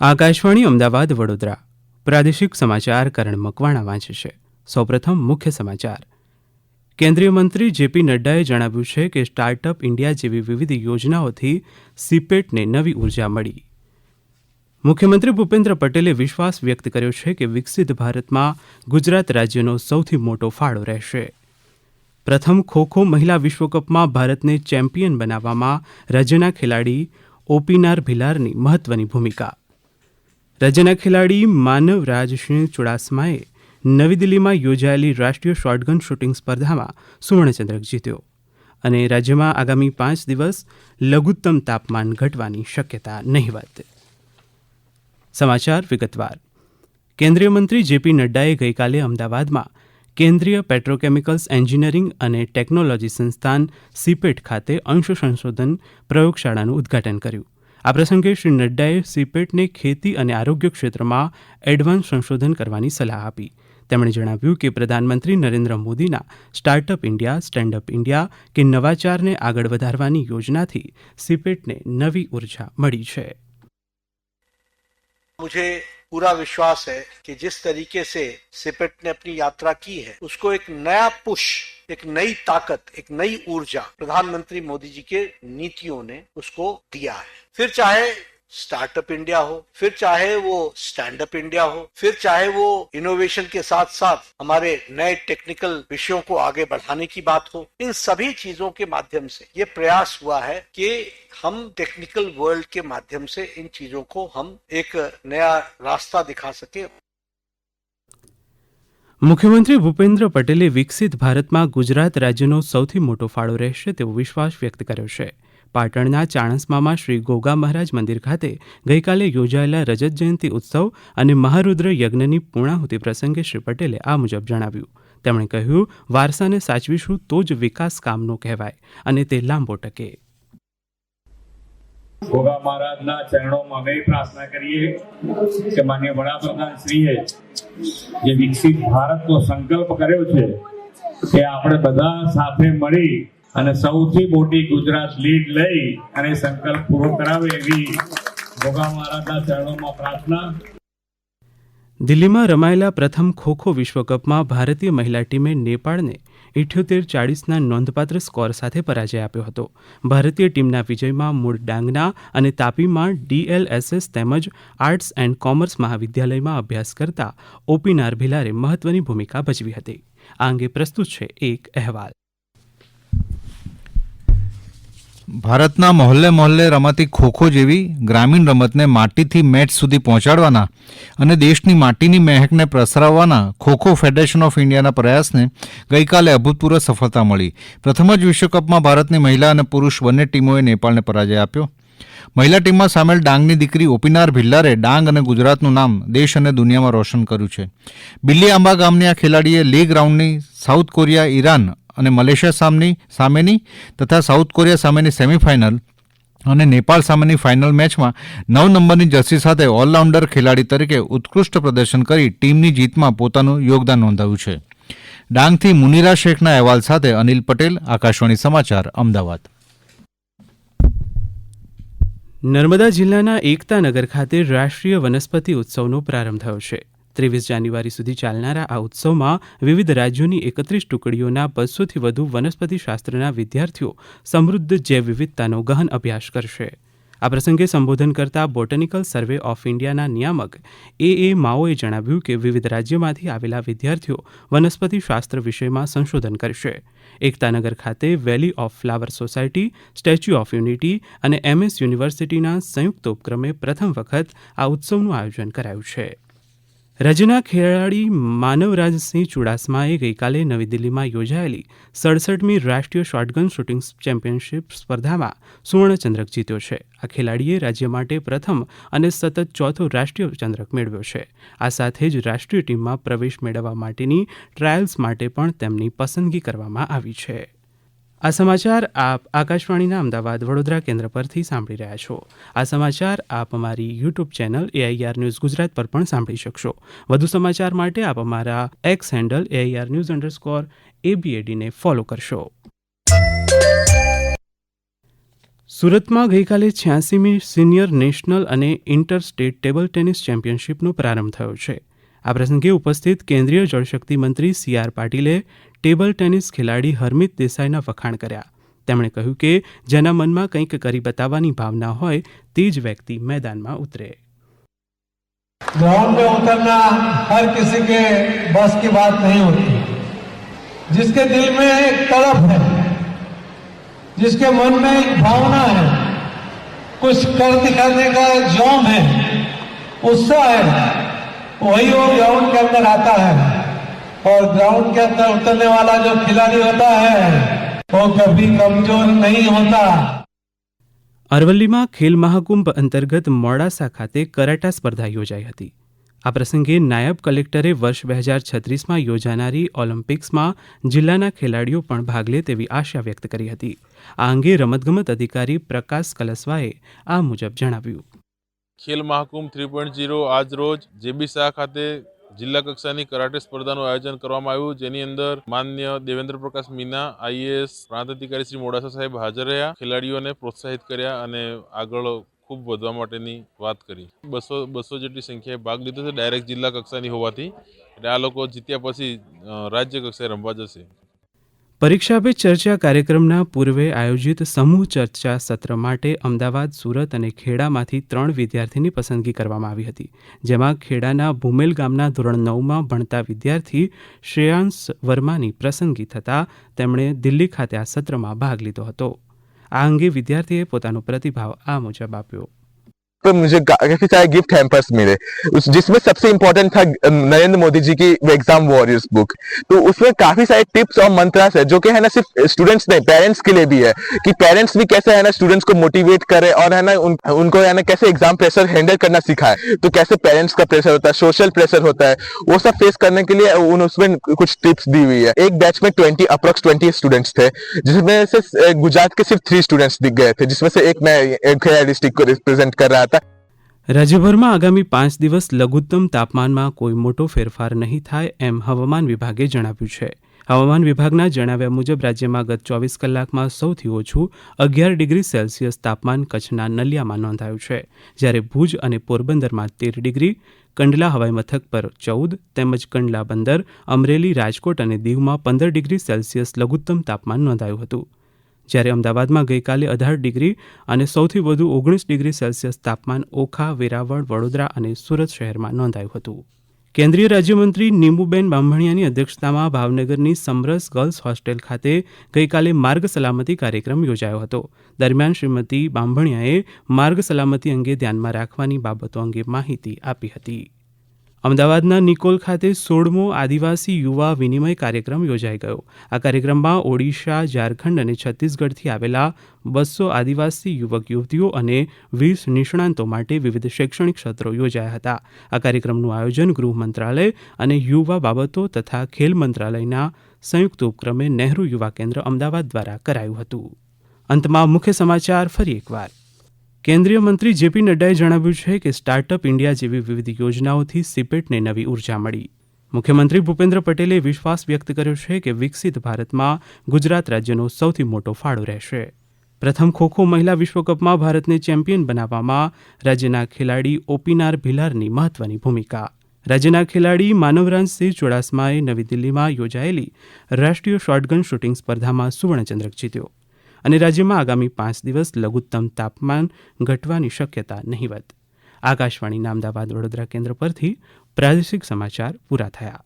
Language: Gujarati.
આકાશવાણી અમદાવાદ વડોદરા પ્રાદેશિક સમાચાર કરણ મકવાણા વાંચે છે. સૌપ્રથમ મુખ્ય સમાચાર. કેન્દ્રીય મંત્રી જેપી નડ્ડાએ જણાવ્યું છે કે સ્ટાર્ટઅપ ઇન્ડિયા જેવી વિવિધ યોજનાઓથી સીપેટને નવી ઉર્જા મળી. મુખ્યમંત્રી ભૂપેન્દ્ર પટેલે વિશ્વાસ વ્યક્ત કર્યો છે કે વિકસિત ભારતમાં ગુજરાત રાજ્યનો સૌથી મોટો ફાળો રહેશે. પ્રથમ ખો-ખો મહિલા વિશ્વકપમાં ભારતને ચેમ્પિયન બનાવવામાં રાજ્યના ખેલાડી ઓપીનાર ભિલારની મહત્વની ભૂમિકા. રાજ્યના ખેલાડી માનવરાજસિંહ ચુડાસમાએ નવી દિલ્હીમાં યોજાયેલી રાષ્ટ્રીય શોટગન શૂટિંગ સ્પર્ધામાં સુવર્ણચંદ્રક જીત્યો. અને રાજ્યમાં આગામી 5 દિવસ લઘુત્તમ તાપમાન ઘટવાની શક્યતા નહિવત. સમાચાર વિગતવાર. કેન્દ્રીય મંત્રી જેપી નડ્ડાએ ગઈકાલે અમદાવાદમાં કેન્દ્રીય પેટ્રોકેમિકલ્સ એન્જિનિયરિંગ અને ટેકનોલોજી સંસ્થાન સીપેટ ખાતે અંશ સંશોધન પ્રયોગશાળાનું ઉદ્ઘાટન કર્યું. આ પ્રસંગે શ્રી નડ્ડાએ સીપેટને ખેતી અને આરોગ્ય ક્ષેત્રમાં એડવાન્સ સંશોધન કરવાની સલાહ આપી. તેમણે જણાવ્યું કે પ્રધાનમંત્રી નરેન્દ્ર મોદીના સ્ટાર્ટઅપ ઇન્ડિયા, સ્ટેન્ડઅપ ઇન્ડિયા કે નવાચારને આગળ વધારવાની યોજનાથી સીપેટને નવી ઉર્જા મળી છે. मुझे पूरा विश्वास है कि जिस तरीके से सिपेट ने अपनी यात्रा की है उसको एक नया पुश, एक नई ताकत, एक नई ऊर्जा प्रधानमंत्री मोदी जी के नीतियों ने उसको दिया है. फिर चाहे स्टार्टअप इंडिया हो, फिर चाहे वो स्टैंड अप इंडिया हो, फिर चाहे वो इनोवेशन के साथ साथ हमारे नए टेक्निकल विषयों को आगे बढ़ाने की बात हो, इन सभी चीजों के माध्यम से ये प्रयास हुआ है कि हम टेक्निकल वर्ल्ड के माध्यम से इन चीजों को हम एक नया रास्ता दिखा सके. મુખ્યમંત્રી ભૂપેન્દ્ર પટેલે વિકસિત ભારતમાં ગુજરાત રાજ્યનો સૌથી મોટો ફાળો રહેશે તેવો વિશ્વાસ વ્યક્ત કર્યો છે. પાટણના ચાણસ્મામાં શ્રી ગોગા મહારાજ મંદિર ખાતે ગઈકાલે યોજાયેલા રજત જયંતિ ઉત્સવ અને મહારુદ્ર યજ્ઞની પૂર્ણાહુતિ પ્રસંગે શ્રી પટેલે આ મુજબ જણાવ્યું. તેમણે કહ્યું, વારસાને સાચવીશું તો જ વિકાસ કામનો કહેવાય અને તે લાંબો ટકે. ગોગા મહારાજના ચરણોમાં અમે પ્રાર્થના કરીએ કે માનનીય વડાપ્રધાન શ્રીએ જે વિકસિત ભારતનો સંકલ્પ કર્યો છે તે આપણે બધા સાથે મળી અને સૌથી મોટી ગુજરાત લીડ લઈ અને સંકલ્પ પૂરો કરાવે એવી ગોગા મહારાજના ચરણોમાં પ્રાર્થના. દિલ્હીમાં રમાયેલા પ્રથમ ખો-ખો વિશ્વકપમાં ભારતીય મહિલા ટીમે નેપાળને 78-40ના નોંધપાત્ર સ્કોર સાથે પરાજય આપ્યો હતો. ભારતીય ટીમના વિજયમાં મૂળ ડાંગના અને તાપીમાં DLSS તેમજ આર્ટ્સ એન્ડ કોમર્સ મહાવિદ્યાલયમાં અભ્યાસ કરતા ઓપીનાર ભિલારે મહત્વની ભૂમિકા ભજવી હતી. આ અંગે પ્રસ્તુત છે એક અહેવાલ. ભારતના મહોલ્લે મહોલ્લે રમાતી ખોખો જેવી ગ્રામીણ રમતને માટીથી મેચ સુધી પહોંચાડવાના અને દેશની માટીની મહેકને પ્રસરાવવાના ખોખો ફેડરેશન ઓફ ઇન્ડિયાના પ્રયાસને ગઈકાલે અભૂતપૂર્વ સફળતા મળી. પ્રથમ જ વિશ્વકપમાં ભારતની મહિલા અને પુરુષ બંને ટીમોએ નેપાળને પરાજય આપ્યો. મહિલા ટીમમાં સામેલ ડાંગની દીકરી ઓપીનાર ભિલ્લારે ડાંગ અને ગુજરાતનું નામ દેશ અને દુનિયામાં રોશન કર્યું છે. બિલ્લી આંબા ગામની આ ખેલાડીએ લીગ રાઉન્ડની સાઉથ કોરિયા, ઈરાન અને મલેશિયા સામેની તથા સાઉથ કોરિયા સામેની સેમીફાઇનલ અને નેપાળ સામેની ફાઇનલ મેચમાં 9 નંબરની જર્સી સાથે ઓલરાઉન્ડર ખેલાડી તરીકે ઉત્કૃષ્ટ પ્રદર્શન કરી ટીમની જીતમાં પોતાનું યોગદાન નોંધાવ્યું છે. ડાંગથી મુનિરા શેખના અહેવાલ સાથે અનિલ પટેલ, આકાશવાણી સમાચાર, અમદાવાદ. નર્મદા જિલ્લાના એકતાનગર ખાતે રાષ્ટ્રીય વનસ્પતિ ઉત્સવનો પ્રારંભ થયો છે. 23 જાન્યુઆરી સુધી ચાલનારા આ ઉત્સવમાં વિવિધ રાજ્યોની 31 ટુકડીઓના 200થી વધુ વનસ્પતિ શાસ્ત્રના વિદ્યાર્થીઓ સમૃદ્ધ જૈવ વિવિધતાનો ગહન અભ્યાસ કરશે. આ પ્રસંગે સંબોધન કરતા બોટનિકલ સર્વે ઓફ ઇન્ડિયાના નિયામક A. માઓએ જણાવ્યું કે વિવિધ રાજ્યોમાંથી આવેલા વિદ્યાર્થીઓ વનસ્પતિ શાસ્ત્ર વિષયમાં સંશોધન કરશે. એકતાનગર ખાતે valley of flower society, statue of unity અને MS યુનિવર્સિટીના સંયુક્ત ઉપક્રમે પ્રથમ વખત આ ઉત્સવનું આયોજન કરાયું છે. રાજ્યના ખેલાડી માનવરાજસિંહ ચુડાસમાએ ગઈકાલે નવી દિલ્હીમાં યોજાયેલી 67મી રાષ્ટ્રીય શોટગન શૂટિંગ ચેમ્પિયનશિપ સ્પર્ધામાં સુવર્ણચંદ્રક જીત્યો છે. આ ખેલાડીએ રાજ્ય માટે પ્રથમ અને સતત ચોથો રાષ્ટ્રીય ચંદ્રક મેળવ્યો છે. આ સાથે જ રાષ્ટ્રીય ટીમમાં પ્રવેશ મેળવવા માટેની ટ્રાયલ્સ માટે પણ તેમની પસંદગી કરવામાં આવી છે. આ સમાચાર આપ આકાશવાણીના અમદાવાદ વડોદરા કેન્દ્ર પરથી સાંભળી રહ્યા છો. આ સમાચાર આપ અમારી YouTube channel AIR news Gujarat પર પણ સાંભળી શકશો. વધુ સમાચાર માટે આપ અમારા એક્સ હેન્ડલ AIR_news_ABAD ને ફોલો કરશો. સુરતમાં ગઈકાલે 86મી સિનિયર નેશનલ અને ઇન્ટર સ્ટેટ ટેબલ ટેનિસ ચેમ્પિયનશિપનો પ્રારંભ થયો છે. આ પ્રસંગે ઉપસ્થિત કેન્દ્રીય જળશક્તિ મંત્રી CR પાટીલે ટેબલ ટેનિસ ખેલાડી હરમિત દેસાઈના વખાણ કર્યા. તેમણે કહ્યું કે જેના મનમાં કંઈક કરી બતાવવાની ભાવના હોય તે જ વ્યક્તિ मैदाનમાં ઉતરે. ग्राउंड में उतरना हर किसी के बस की बात नहीं होती. जिसके दिल में एक तड़प है, जिसके मन में एक भावना है, कुछ कर दिखाने का जोम है, उत्साह है, वही वो ग्राउंड के अंदर आता है. और ग्राउंड के अंदर उतरने वाला जो खिलाड़ी होता है वो कभी कमजोर नहीं होता. અરવલ્લીમાં ખેલ મહાકુંભ અંતર્ગત મોડાસા ખાતે કરાટા સ્પર્ધા યોજાઈ હતી. આ પ્રસંગે નાયબ કલેક્ટરે વર્ષ 2036માં યોજાનારી ઓલિમ્પિક્સમાં જિલ્લાના ખેલાડીઓ પણ ભાગ લે તેવી આશા વ્યક્ત કરી હતી. આ અંગે રમતગમત અધિકારી પ્રકાશ કલસવાએ આ મુજબ જણાવ્યું. ખેલ મહાકુંભ 3.0 આજ રોજ જેબી શાહ ખાતે જિલ્લા કક્ષાની કરાટે સ્પર્ધાનું આયોજન કરવામાં આવ્યું, જેની અંદર માન્ય દેવેન્દ્ર પ્રકાશ મીના IAS પ્રાંત અધિકારી શ્રી મોડાસા સાહેબ હાજર રહ્યા, ખેલાડીઓને પ્રોત્સાહિત કર્યા અને આગળ ખૂબ વધવા માટેની વાત કરી. 200 જેટલી સંખ્યાએ ભાગ લીધો છે. ડાયરેક્ટ જિલ્લા કક્ષાની હોવાથી એટલે આ લોકો જીત્યા પછી રાજ્ય કક્ષાએ રમવા જશે. પરીક્ષા પે ચર્ચા કાર્યક્રમના પૂર્વે આયોજિત સમૂહ ચર્ચા સત્ર માટે અમદાવાદ, સુરત અને ખેડામાંથી 3 વિદ્યાર્થીની પસંદગી કરવામાં આવી હતી. જેમાં ખેડાના ભૂમેલ ગામના ધોરણ 9માં ભણતા વિદ્યાર્થી શ્રેયાંશ વર્માની પસંદગી થતાં તેમણે દિલ્હી ખાતે આ સત્રમાં ભાગ લીધો હતો. આ અંગે વિદ્યાર્થીએ પોતાનો પ્રતિભાવ આ મુજબ આપ્યો. तो मुझे काफी सारे गिफ्ट हैम्पर्स मिले, जिसमें सबसे इम्पोर्टेंट था नरेंद्र मोदी जी की एग्जाम वॉरियर्स बुक. तो उसमें काफी सारे टिप्स और मंत्रास है जो कि है ना सिर्फ स्टूडेंट्स नहीं, पेरेंट्स के लिए भी है कि पेरेंट्स भी कैसे है ना स्टूडेंट्स को मोटिवेट करे और है ना उनको है ना कैसे एग्जाम प्रेशर हैंडल करना सिखाए. तो कैसे पेरेंट्स का प्रेशर होता है, सोशल प्रेशर होता है, वो सब फेस करने के लिए उसमें कुछ टिप्स दी हुई है. एक बैच में अप्रॉक्स 20 स्टूडेंट्स थे, जिसमें से गुजरात के सिर्फ 3 स्टूडेंट्स दिख गए थे, जिसमें से एक मैं डिस्ट्रिक्ट को रिप्रेजेंट कर रहा था. રાજ્યભરમાં આગામી 5 દિવસ લઘુત્તમ તાપમાનમાં કોઈ મોટો ફેરફાર નહીં થાય એમ હવામાન વિભાગે જણાવ્યું છે. હવામાન વિભાગના જણાવ્યા મુજબ રાજ્યમાં ગત 24 કલાકમાં સૌથી ઓછું 11 ડિગ્રી સેલ્સિયસ તાપમાન કચ્છના નલિયામાં નોંધાયું છે, જ્યારે ભુજ અને પોરબંદરમાં 13 ડિગ્રી, કંડલા હવાઈ મથક પર 14 તેમજ કંડલા બંદર, અમરેલી, રાજકોટ અને દીવમાં 15 ડિગ્રી સેલ્સિયસ લઘુત્તમ તાપમાન નોંધાયું હતું. જ્યારે અમદાવાદમાં ગઈકાલે 18 ડિગ્રી અને સૌથી વધુ 19 ડિગ્રી સેલ્સિયસ તાપમાન ઓખા, વેરાવળ, વડોદરા અને સુરત શહેરમાં નોંધાયું હતું. કેન્દ્રીય રાજ્યમંત્રી નીમુબેન બાંભણિયાની અધ્યક્ષતામાં ભાવનગરની સમરસ ગર્લ્સ હોસ્ટેલ ખાતે ગઈકાલે માર્ગ સલામતી કાર્યક્રમ યોજાયો હતો. દરમિયાન શ્રીમતી બાંભણિયાએ માર્ગ સલામતી અંગે ધ્યાનમાં રાખવાની બાબતો અંગે માહિતી આપી હતી. અમદાવાદના નિકોલ ખાતે 16મો આદિવાસી યુવા વિનિમય કાર્યક્રમ યોજાઈ ગયો. આ કાર્યક્રમમાં ઓડિશા, ઝારખંડ અને છત્તીસગઢથી આવેલા 200 આદિવાસી યુવક યુવતીઓ અને 20 નિષ્ણાંતો માટે વિવિધ શૈક્ષણિક સત્રો યોજાયા હતા. આ કાર્યક્રમનું આયોજન ગૃહ મંત્રાલય અને યુવા બાબતો તથા ખેલ મંત્રાલયના સંયુક્ત ઉપક્રમે નહેરુ યુવા કેન્દ્ર અમદાવાદ દ્વારા કરાયું હતું. અંતમાં મુખ્ય સમાચાર ફરી એકવાર. કેન્દ્રીય મંત્રી JP નડ્ડાએ જણાવ્યું છે કે સ્ટાર્ટઅપ ઇન્ડિયા જેવી વિવિધ યોજનાઓથી સિપેટને નવી ઉર્જા મળી. મુખ્યમંત્રી ભૂપેન્દ્ર પટેલે વિશ્વાસ વ્યક્ત કર્યો છે કે વિકસિત ભારતમાં ગુજરાત રાજ્યનો સૌથી મોટો ફાળો રહેશે. પ્રથમ ખોખો મહિલા વિશ્વકપમાં ભારતને ચેમ્પિયન બનાવવામાં રાજ્યના ખેલાડી ઓપીનાર ભિલારની મહત્વની ભૂમિકા. રાજ્યના ખેલાડી માનવરાજસિંહ ચુડાસમાએ નવી દિલ્હીમાં યોજાયેલી રાષ્ટ્રીય શોટગન શૂટિંગ સ્પર્ધામાં સુવર્ણચંદ્રક જીત્યો. અને રાજ્યમાં આગામી 5 દિવસ લઘુત્તમ તાપમાન ઘટવાની શક્યતા નહીવત. આકાશવાણીના અમદાવાદ વડોદરા કેન્દ્ર પરથી પ્રાદેશિક સમાચાર પૂરા થયા.